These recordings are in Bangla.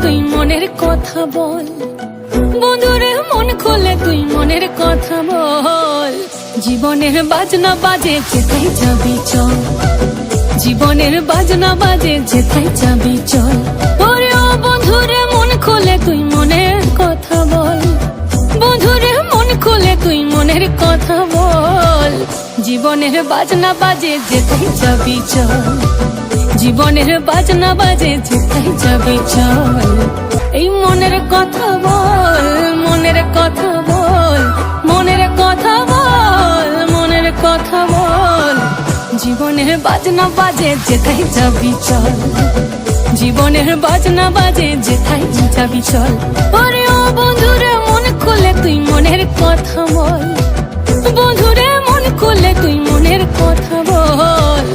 তুই মনের কথা বল, বন্ধুরে মন খুলে তুই মনের কথা বল। জীবনের বাজনা বাজে যেথায় যাবি চল, জীবনের বাজনা বাজে যেথায় যাবি চল। ওরে ও বন্ধুরে মন খুলে তুই মনের কথা বল, বন্ধুরে মন খুলে তুই মনের কথা বল। জীবনের বাজনা বাজে যেথায় যাবি চল, জীবনের বাজনা বাজে যেথায় যাবি চল। এই মনের কথা বল, মনের কথা বল, মনের কথা বল, মনের কথা বল। জীবনের বাজনা বাজে যেথায় যাবি চল, জীবনের বাজনা বাজে যেথায় যাবি চল। ওরে ও বন্ধুরে মন খুলে তুই মনের কথা বল, বন্ধুরে মন খুলে তুই মনের কথা বল।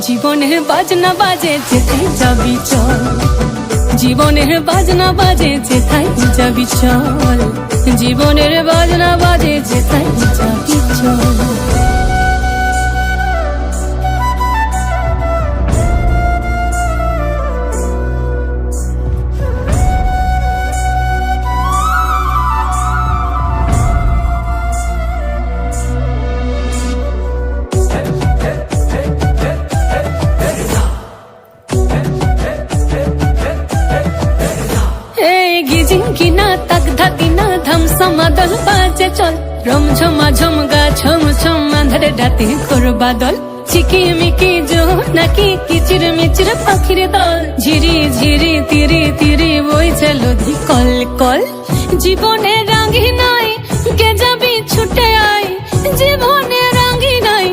জীবনের বাজনা বাজে যেথায় যাবি চল, জীবনের বাজনা বাজে যেথায় যাবি চল, জীবনের বাজনা বাজে যেথায় যাবি চল। কিনা তাক ধাকিনা ধামসামা দল বাজে চল, রমঝমা ঝমগা ছম ছম আঁধারে রাতে করবা দল। চিকিমিকি জো নাকি কিচির মিচির পাখির দল, ঝিরি ঝিরি তিরি তিরি বইছে নদী কল কল। জীবনে রাঙ্গি নাই কে যাবি ছুটে আয়, জীবনে রাঙ্গি নাই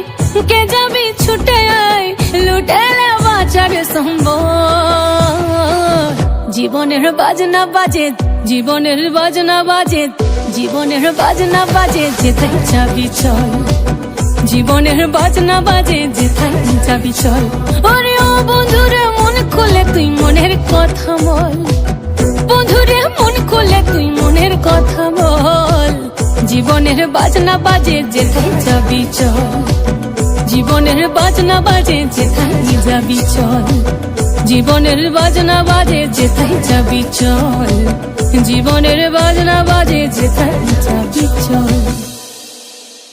কে যাবি ছুটে আয়। লুটেলে বাঁচার সম্ভব, জীবনের বাজনা বাজে, জীবনের বাজনা বাজে, জীবনের বাজনা বাজে যেথায় যাবি চল, জীবনের বাজনা বাজে যেথায় যাবি চল। ওরে ও বন্ধুরে মন খুলে তুই মনের কথা বল, বন্ধুরে মন খুলে তুই মনের কথা বল। জীবনের বাজনা বাজে যেথায় যাবি চল, জীবনের বাজনা বাজে যেথায় যাবি চল, জীবনের বাজনা বাজে যেথায় যাবি চল, জীবনের বাজনা বাজে যেথায় যাবি চল।